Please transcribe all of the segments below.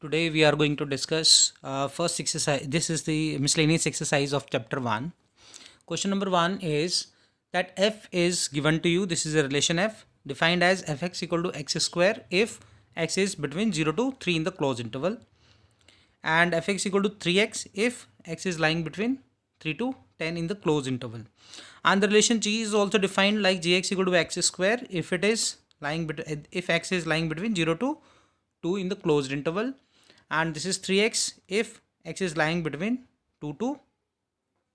Today we are going to discuss first exercise. This is the miscellaneous exercise of chapter 1. Question number 1 is that f is given to you. This is a relation f defined as fx equal to x square if x is between 0 to 3 in the closed interval, and fx equal to 3x if x is lying between 3 to 10 in the closed interval. And the relation g is also defined like gx equal to x square if it is lying if x is lying between 0 to 2 in the closed interval, and this is 3x if x is lying between 2 to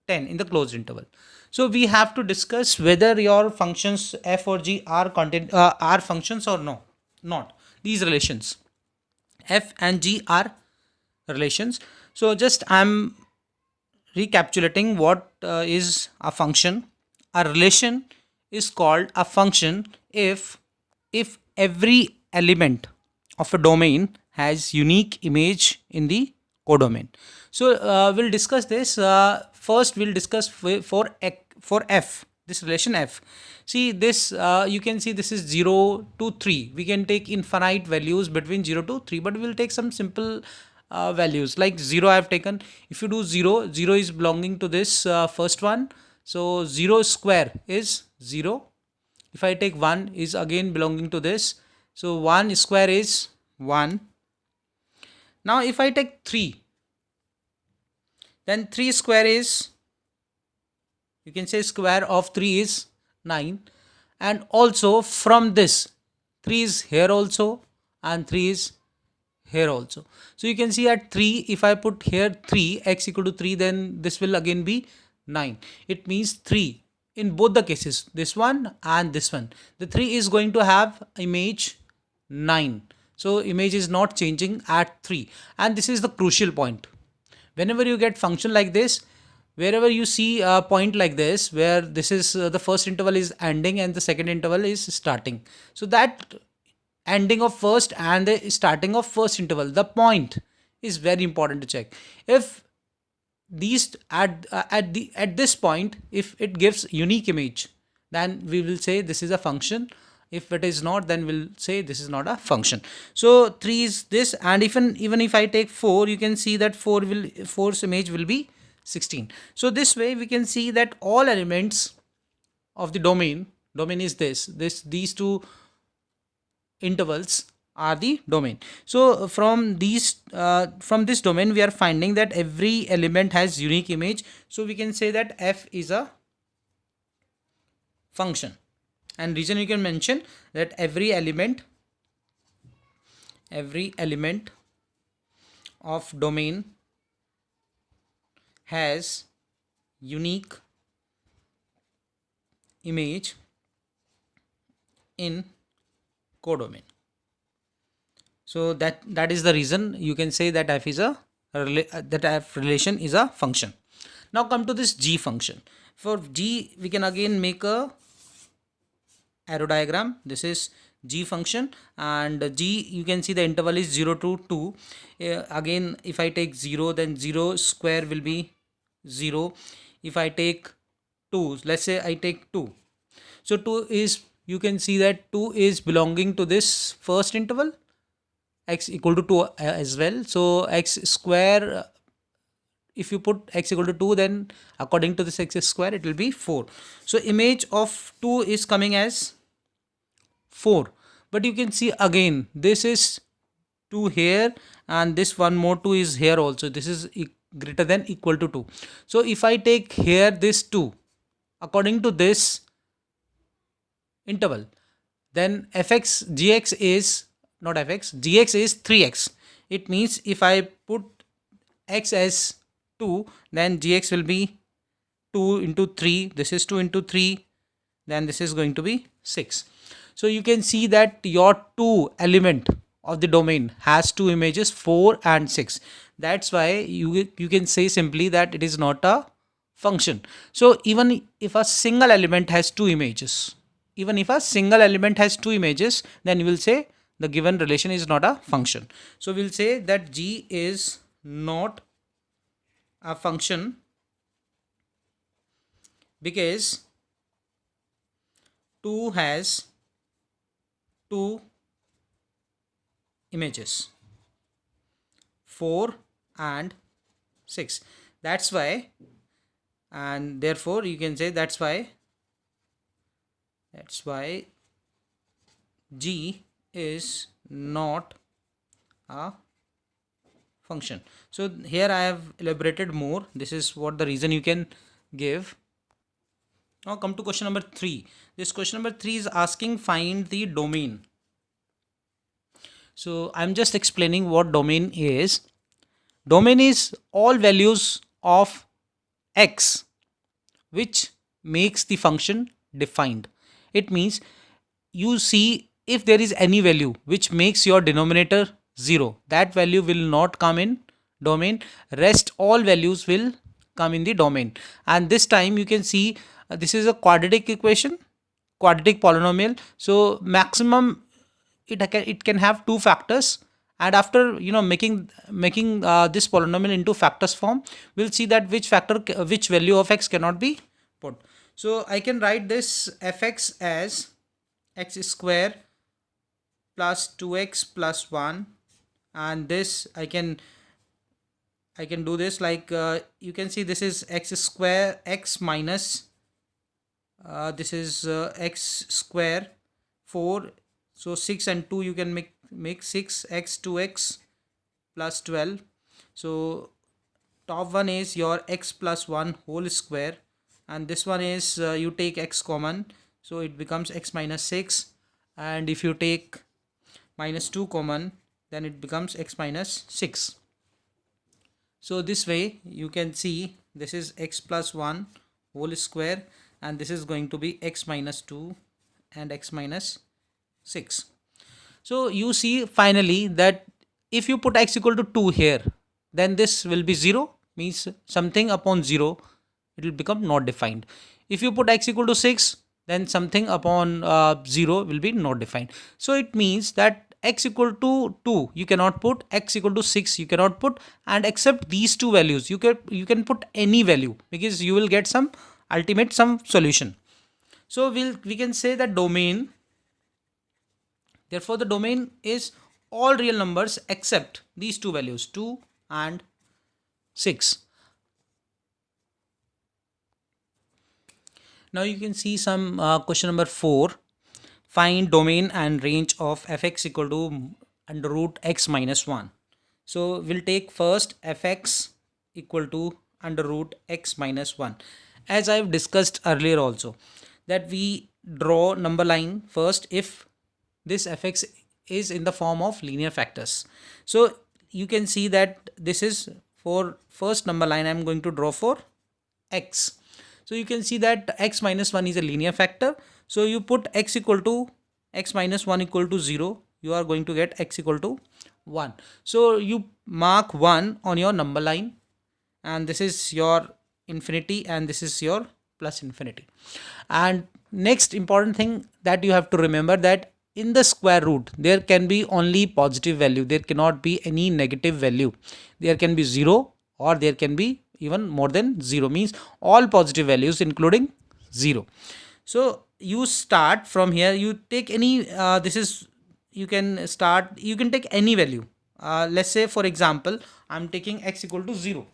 10 in the closed interval. So we have to discuss whether your functions f or g are functions or no, not these relations. F and g are relations. So just I'm recapitulating what is a function. A relation is called a function if every element of a domain has unique image in the codomain. So we'll discuss this. First, we'll discuss for f, this relation f. See this, you can see this is 0 to 3. We can take infinite values between 0 to 3, but we'll take some simple values like 0 I have taken. If you do 0, 0 is belonging to this first one. So 0 square is 0. If I take 1 is again belonging to this. So 1 square is 1. Now if I take 3, then 3 square is, you can say square of 3 is 9. And also from this 3 is here also and 3 is here also. So you can see at 3, if I put here 3, x equal to 3, then this will again be 9. It means 3 in both the cases, this one and this one. The 3 is going to have image 9. So image is not changing at 3. And this is the crucial point. Whenever you get function like this, wherever you see a point like this, where this is the first interval is ending and the second interval is starting. So that ending of first and the starting of first interval, the point is very important to check. If these at this point, if it gives unique image, then we will say this is a function. If it is not, then we'll say this is not a function. So 3 is this, and even if I take 4, you can see that 4's image will be 16. So this way we can see that all elements of the domain is these two intervals are the domain. So from this domain we are finding that every element has unique image. So we can say that f is a function, and reason you can mention that every element of domain has unique image in codomain. So that is the reason you can say that f is that f relation is a function. Now come to this g function. For g, we can again make a arrow diagram. This is g function, and g, you can see the interval is 0 to 2. Again, if I take 0, then 0 square will be 0. If I take 2, let's say I take 2. So 2 is, you can see that 2 is belonging to this first interval, x equal to 2 as well. So x square, if you put x equal to 2, then according to this x square it will be 4. So image of 2 is coming as 4. But you can see again this is 2 here, and this one more 2 is here also. This is greater than equal to 2. So if I take here this 2 according to this interval, then gx is not fx, gx is 3x. It means if I put x as 2, then gx will be 2 into 3. This is 2 into 3. Then this is going to be 6. So you can see that your 2 element of the domain has 2 images, 4 and 6. That's why you can say simply that it is not a function. So even if a single element has 2 images, then you will say the given relation is not a function. So we'll say that g is not a function because 2 has 2 images. 4 and 6. That's why, and therefore you can say that's why G is not a function. So here I have elaborated more. This is what the reason you can give. Now come to question number 3. This question number 3 is asking find the domain. So I'm just explaining what domain is. Domain is all values of x which makes the function defined. It means you see if there is any value which makes your denominator 0, that value will not come in domain. Rest all values will come in the domain. And this time you can see this is a quadratic equation, quadratic polynomial. So maximum it can have two factors, and after making this polynomial into factors form, we'll see that which value of x cannot be put. So I can write this fx as x square plus 2x plus 1, and this I can do this like you can see this is x square x minus this is x square 4. So 6 and 2 you can make 6x 2x plus 12. So top one is your x plus 1 whole square, and this one is you take x common, so it becomes x minus 6, and if you take minus 2 common, then it becomes x minus 6. So this way you can see this is x plus 1 whole square, and this is going to be x minus 2 and x minus 6. So you see finally that if you put x equal to 2 here, then this will be 0, means something upon 0 it will become not defined. If you put x equal to 6, then something upon 0 will be not defined. So it means that x equal to 2 you cannot put, x equal to 6 you cannot put, and except these two values you can put any value, because you will get some solution. So we can say that domain, therefore the domain is all real numbers except these two values 2 and 6. Now you can see some question number 4. Find domain and range of fx equal to under root x minus 1. So we'll take first fx equal to under root x minus 1. As I've discussed earlier also, that we draw number line first if this fx is in the form of linear factors. So you can see that this is for first number line I'm going to draw for x. So you can see that x minus 1 is a linear factor. So you put x equal to x minus 1 equal to 0, you are going to get x equal to 1. So you mark 1 on your number line, and this is your infinity and this is your plus infinity. And next important thing that you have to remember, that in the square root there can be only positive value, there cannot be any negative value. There can be 0 or there can be even more than 0, means all positive values including 0. So you start from here, you take any you can take any value. Let's say for example I'm taking x equal to 0.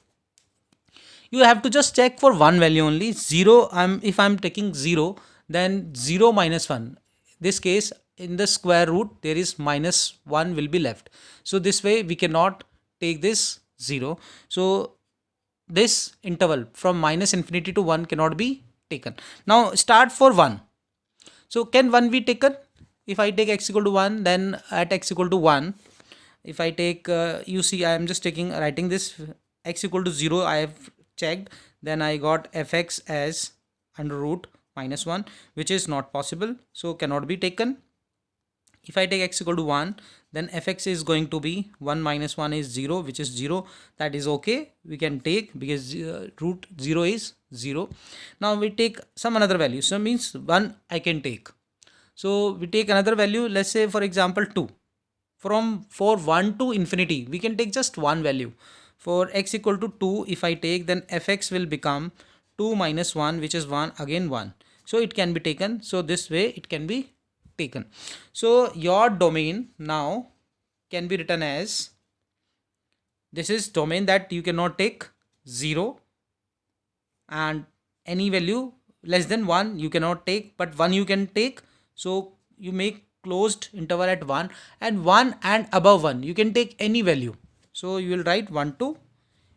You have to just check for one value only, 0. If I'm taking 0, then 0 minus 1, this case in the square root there is minus 1 will be left. So this way we cannot take this 0. So this interval from minus infinity to 1 cannot be taken. Now start for 1. So can 1 be taken? If I take x equal to 1, then at x equal to 1, if I take you see I am just writing this x equal to 0, I have checked, then I got fx as under root minus 1, which is not possible, so cannot be taken. If I take x equal to 1, then fx is going to be 1 minus 1 is 0, which is 0. That is okay, we can take, because root 0 is 0. Now we take some another value, so means 1 I can take. So we take another value, let's say for example 2. For 1 to infinity we can take just one value. For x equal to 2 if I take, then fx will become 2 minus 1, which is 1, again 1. So it can be taken. So this way it can be taken. So your domain now can be written as This is domain that you cannot take 0, and any value less than 1 you cannot take, but 1 you can take. So you make closed interval at 1, and 1 and above 1 you can take any value. So you will write 1 to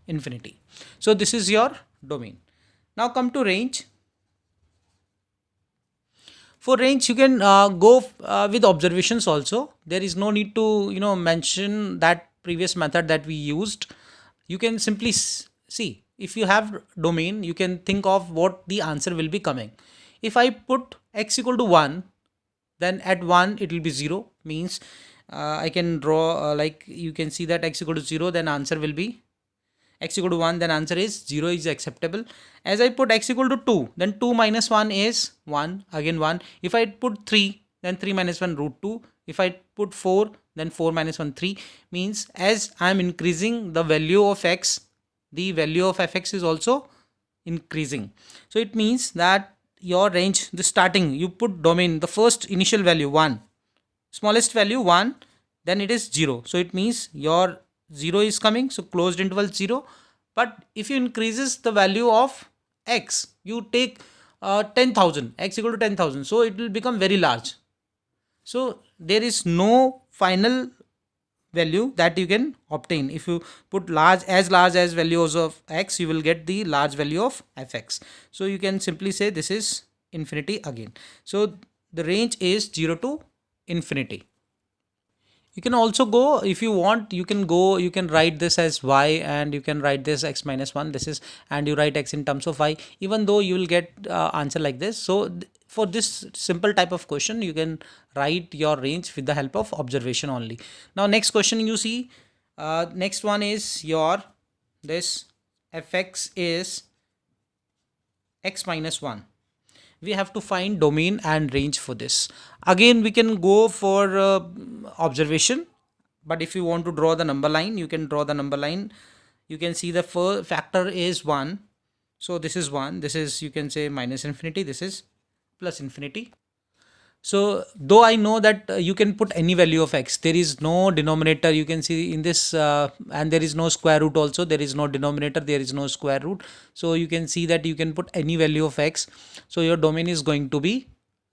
infinity. So this is your domain. Now come to range. For range you can go with observations also. There is no need to mention that previous method that we used. You can simply see, if you have domain, you can think of what the answer will be coming. If I put x equal to 1, then at 1 it will be 0, means I can draw like you can see that x equal to 0, then answer will be x equal to 1, then answer is 0 is acceptable. As I put x equal to 2, then 2 minus 1 is 1, again 1. If I put 3, then 3 minus 1 root 2. If I put 4, then 4 minus 1 3, means as I am increasing the value of x, the value of fx is also increasing. So it means that your range, the starting, you put domain, the first initial value 1, smallest value 1, then it is 0. So it means your 0 is coming, so closed interval 0. But if you increases the value of x, you take 10,000, x equal to 10,000, so it will become very large. So there is no final value that you can obtain. If you put large as values of x, you will get the large value of fx. So you can simply say this is infinity again. So the range is 0 to infinity. You can also go, if you want, you can go, you can write this as y, and you can write this x minus 1, this is, and you write x in terms of y, even though you will get answer like this. So for this simple type of question, you can write your range with the help of observation only. Now next question you see, next one is your this fx is x minus 1. We have to find domain and range for this. Again we can go for observation, but if you want to draw the number line, you can draw the number line. You can see the first factor is 1, so this is 1, this is, you can say, minus infinity, this is plus infinity. So though I know that you can put any value of x, there is no denominator, you can see in this, and there is no square root also, there is no denominator, there is no square root. So you can see that you can put any value of x, so your domain is going to be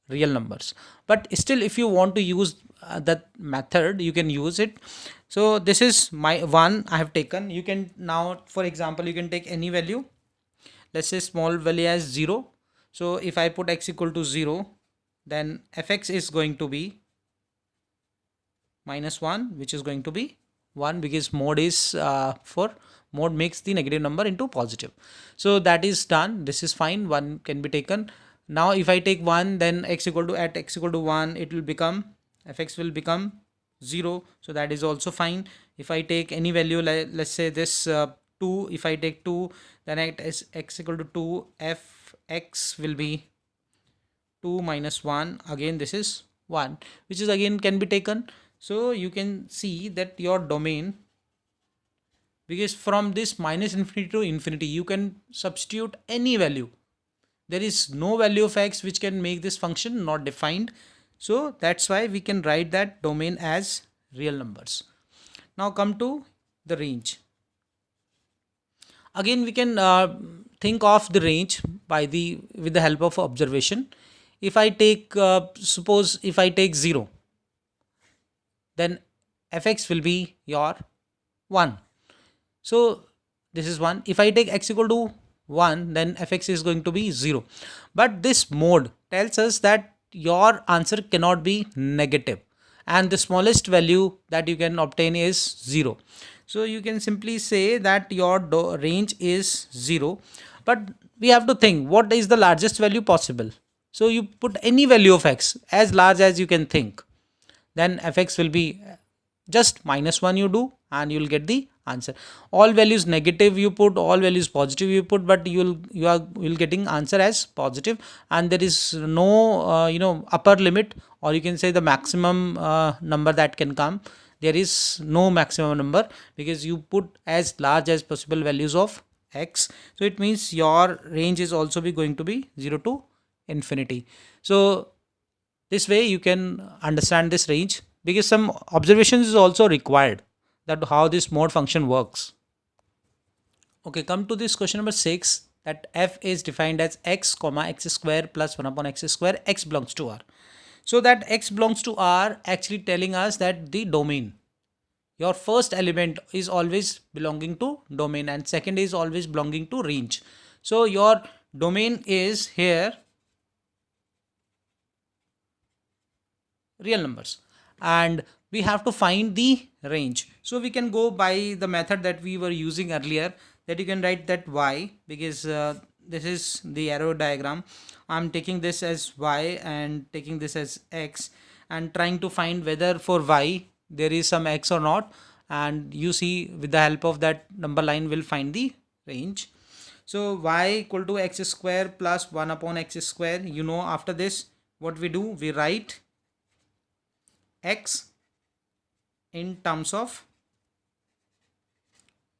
real numbers. But still, if you want to use that method, you can use it. So this is my 1 I have taken. You can now, for example, you can take any value, let's say small value as 0. So if I put x equal to 0, then fx is going to be minus 1, which is going to be 1, because mode is for mode makes the negative number into positive. So that is done, this is fine, 1 can be taken. Now if I take 1, then x equal to, at x equal to 1, it will become, fx will become 0, so that is also fine. If I take any value, let's say this 2, if I take 2, then at x equal to 2, fx will be 2 minus 1, again this is 1, which is again can be taken. So you can see that your domain, because from this minus infinity to infinity, you can substitute any value. There is no value of x which can make this function not defined. So that's why we can write that domain as real numbers. Now come to the range. Again we can think of the range with the help of observation. If I take suppose if I take 0, then fx will be your 1. So this is 1. If I take x equal to 1, then fx is going to be 0. But this mode tells us that your answer cannot be negative, and the smallest value that you can obtain is 0. So you can simply say that your range is 0. But we have to think, what is the largest value possible? So you put any value of x as large as you can think, then fx will be just minus 1 you do, and you will get the answer. All values negative you put, all values positive you put, but you will getting answer as positive, and there is no upper limit, or you can say the maximum number that can come. There is no maximum number, because you put as large as possible values of x. So it means your range is also going to be 0 to infinity. So this way you can understand this range, because some observations is also required. that how this mode function works. Okay, come to this question number 6, that f is defined as x comma x square plus 1 upon x square, x belongs to R. So that x belongs to R actually telling us that the domain, your first element is always belonging to domain and second is always belonging to range. So your domain is here real numbers and we have to find the range. So we can go by the method that we were using earlier, that you can write that y, because this is the arrow diagram. I'm taking this as y and taking this as x and trying to find whether for y there is some x or not, and you see with the help of that number line we'll find the range. So y equal to x square plus 1 upon x square. You know, after this what we do, we write x in terms of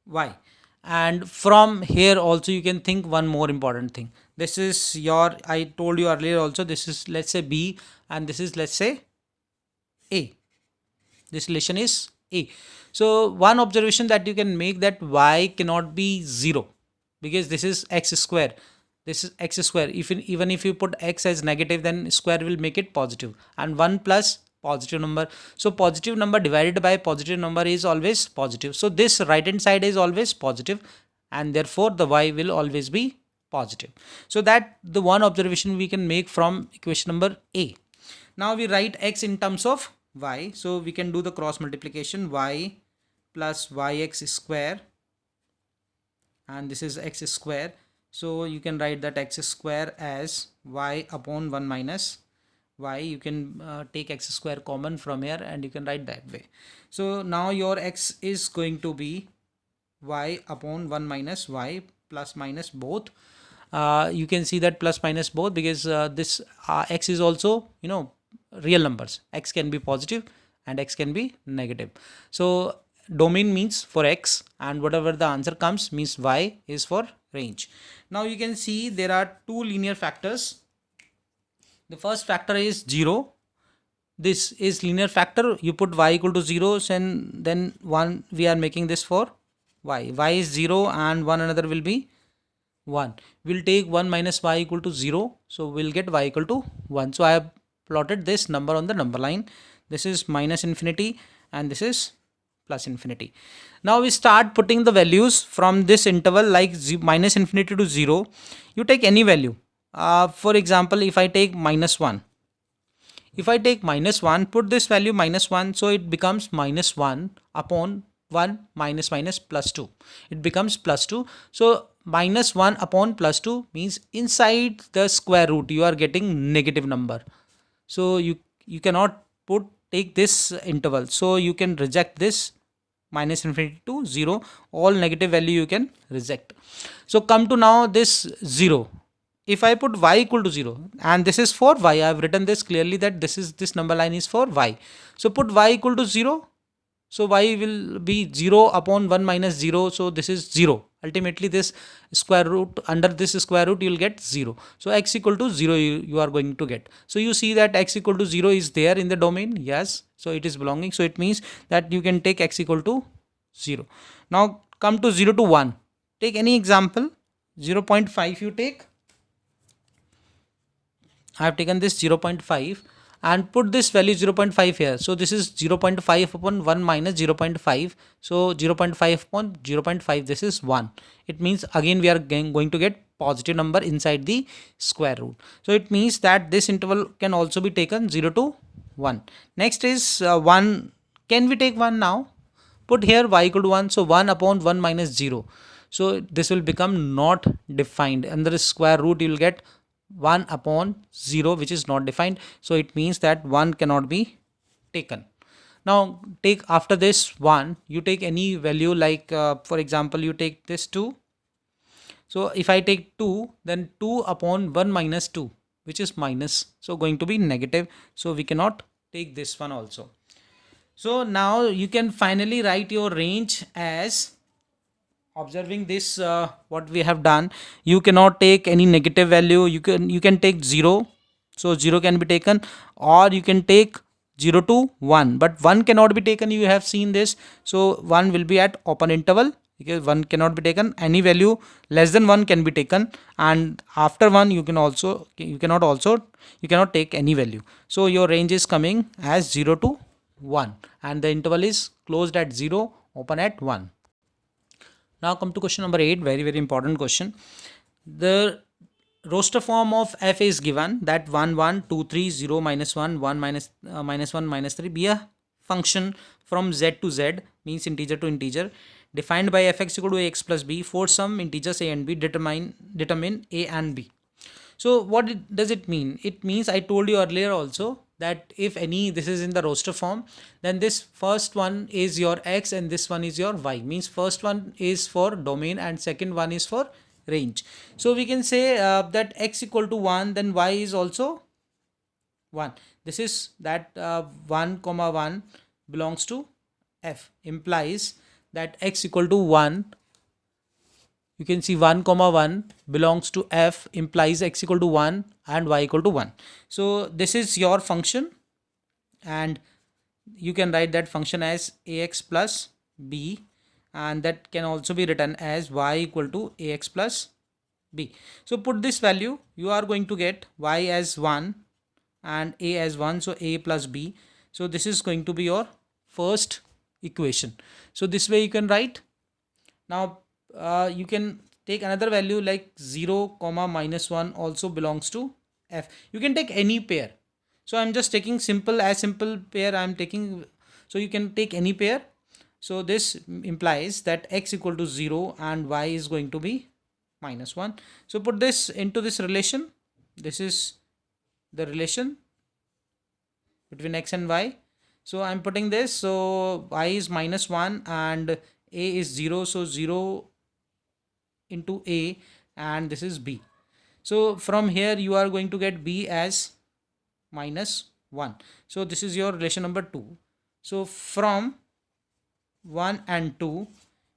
y, and from here also you can think one more important thing. This is your, I told you earlier also, this is let's say b and this is let's say a. This relation is a. So one observation that you can make, that y cannot be 0 because this is x square, this is x square. Even if you put x as negative, then square will make it positive, and 1 plus positive number. So positive number divided by positive number is always positive. So this right hand side is always positive and therefore the y will always be positive. So that the one observation we can make from equation number A. Now we write x in terms of y. So we can do the cross multiplication, y plus yx square, and this is x square. So you can write that x square as y upon 1 minus y. You can take x square common from here and you can write that way. So now your x is going to be y upon 1 minus y, plus minus both. You can see that plus minus both because this x is also, you know, real numbers. X can be positive and x can be negative. So domain means for x, and whatever the answer comes means y is for range. Now you can see there are two linear factors. The first factor is 0. This is linear factor. You put y equal to 0 and then 1. We are making this for y. Y is 0 and one another will be 1. We'll take 1 minus y equal to 0. So we'll get y equal to 1. So I have plotted this number on the number line. This is minus infinity and this is plus infinity. Now we start putting the values from this interval, like minus infinity to 0. You take any value. For example, if I take minus 1. If I take minus 1, put this value minus 1. So it becomes minus 1 upon 1 minus minus plus 2. It becomes plus 2. So minus 1 upon plus 2 means inside the square root you are getting negative number. So you cannot take this interval. So you can reject this minus infinity to 0. All negative value you can reject. So come to now this 0. If I put y equal to 0 and this is for y, I have written this clearly that this number line is for y. So put y equal to 0. So y will be 0 upon 1 minus 0. So this is 0. Ultimately this square root, under this square root you will get 0. So x equal to 0 you are going to get. So you see that x equal to 0 is there in the domain. Yes. So it is belonging. So it means that you can take x equal to 0. Now come to 0 to 1. Take any example. 0.5 you take. I have taken this 0.5 and put this value 0.5 here. So this is 0.5 upon 1 minus 0.5. So 0.5 upon 0.5, this is 1. It means again we are going to get positive number inside the square root. So it means that this interval can also be taken 0 to 1. Next is 1. Can we take 1 now? Put here y equal to 1. So 1 upon 1 minus 0. So this will become not defined. Under the square root you will get 1 upon 0, which is not defined. So it means that 1 cannot be taken. Now take after this 1, you take any value, like for example you take this 2. So if I take 2, then 2 upon 1 minus 2, which is minus, so going to be negative. So we cannot take this one also. So now you can finally write your range as, observing this what we have done, you cannot take any negative value. You can take 0. So 0 can be taken, or you can take 0 to 1, but 1 cannot be taken, you have seen this. So 1 will be at open interval because 1 cannot be taken. Any value less than 1 can be taken, and after 1 you cannot take any value. So your range is coming as 0 to 1, and the interval is closed at 0, open at 1. Now come to question number 8, very very important question. The roster form of f is given that 1 1 2 3 0 minus 1 1 minus 1 minus 3 be a function from z to z, means integer to integer, defined by fx equal to ax plus b for some integers a and b, determine a and b. So what does it mean? It means, I told you earlier also, that if any this is in the roster form, then this first one is your x and this one is your y, means first one is for domain and second one is for range. So we can say that x equal to 1, then y is also 1. This is that 1 comma 1 belongs to f, implies that x equal to 1, you can see 1 comma 1 belongs to f, implies x equal to 1 and y equal to 1. So this is your function, and you can write that function as ax plus b, and that can also be written as y equal to ax plus b. So put this value, you are going to get y as 1 and a as 1, so a plus b. So this is going to be your first equation. So this way you can write. Now you can take another value like 0 comma minus 1 also belongs to f. You can take any pair. So I'm just taking simple pair I'm taking. So you can take any pair. So this implies that x equal to 0 and y is going to be minus 1. So put this into this relation. This is the relation between x and y. So I'm putting this. So y is minus 1 and a is 0. So 0 into a, and this is b. So from here you are going to get b as minus 1. So this is your relation number 2. So from 1 and 2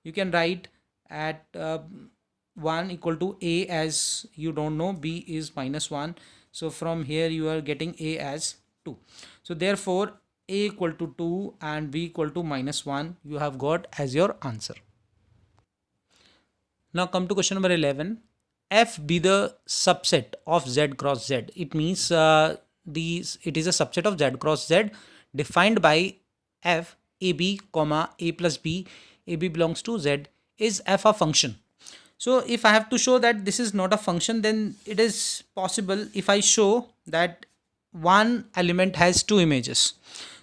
you can write at 1 equal to a as you don't know, b is minus 1. So from here you are getting a as 2. So therefore a equal to 2 and b equal to minus 1 you have got as your answer. Now come to question number 11. F be the subset of z cross z. It means it is a subset of z cross z defined by f ab comma a plus b, ab belongs to z, is f a function. So if I have to show that this is not a function, then it is possible if I show that one element has two images.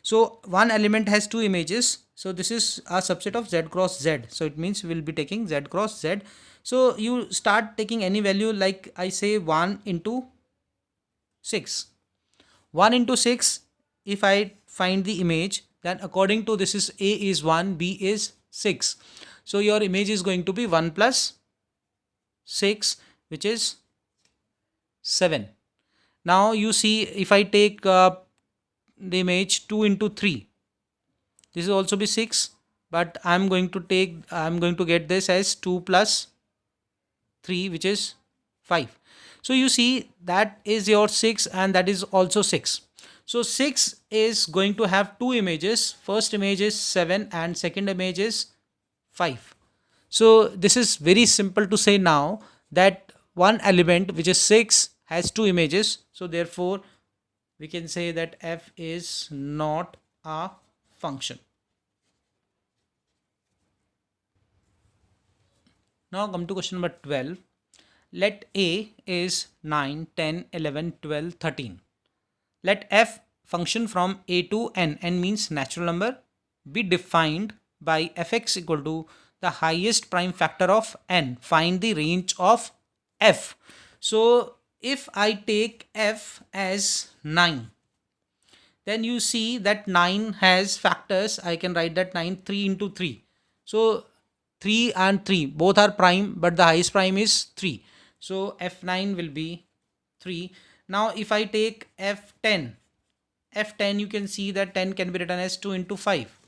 So one element has two images. So this is a subset of z cross z. So it means we will be taking z cross z. So you start taking any value, like I say 1 into 6. 1 into 6, if I find the image, then according to this is a is 1, b is 6. So your image is going to be 1 plus 6, which is 7. Now you see, if I take the image 2 into 3, this will also be 6, but I'm going to get this as 2 plus 3, which is 5. So you see that is your 6 and that is also 6. So 6 is going to have two images. First image is 7 and second image is 5. So this is very simple to say now that one element which is 6 has two images. So therefore we can say that f is not a function. Now come to question number 12. Let a is 9, 10, 11, 12, 13. Let f function from a to n, n means natural number, be defined by fx equal to the highest prime factor of n. Find the range of f. So if I take f as 9, then you see that 9 has factors. I can write that 9 3 into 3. So 3 and 3 both are prime, but the highest prime is 3. So f9 will be 3. Now if I take f10, you can see that 10 can be written as 2 into 5.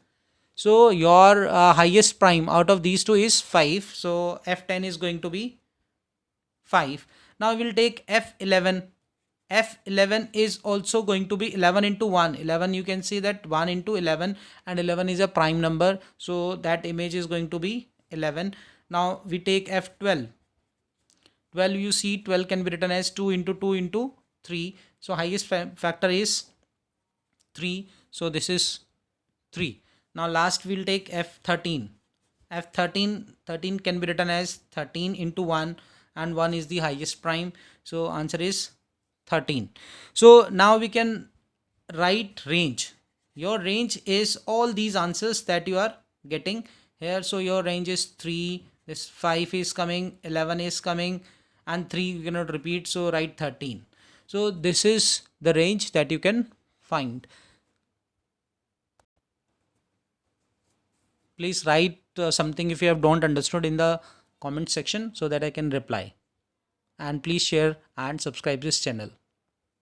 So your highest prime out of these two is 5. So f10 is going to be 5. Now we will take f11. F11 is also going to be 11 into 1. 11, you can see that 1 into 11, and 11 is a prime number, so that image is going to be 11. Now we take F12. 12, you see 12 can be written as 2 into 2 into 3. So highest factor is 3. So this is 3. Now last we'll take F13. F13 can be written as 13 into 1, and 1 is the highest prime. So answer is 13. So now we can write range. Your range is all these answers that you are getting here. So your range is 3, this 5 is coming, 11 is coming, and 3 you cannot repeat, so write 13. So this is the range that you can find. Please write something if you have don't understood in the comment section so that I can reply. And please share and subscribe this channel.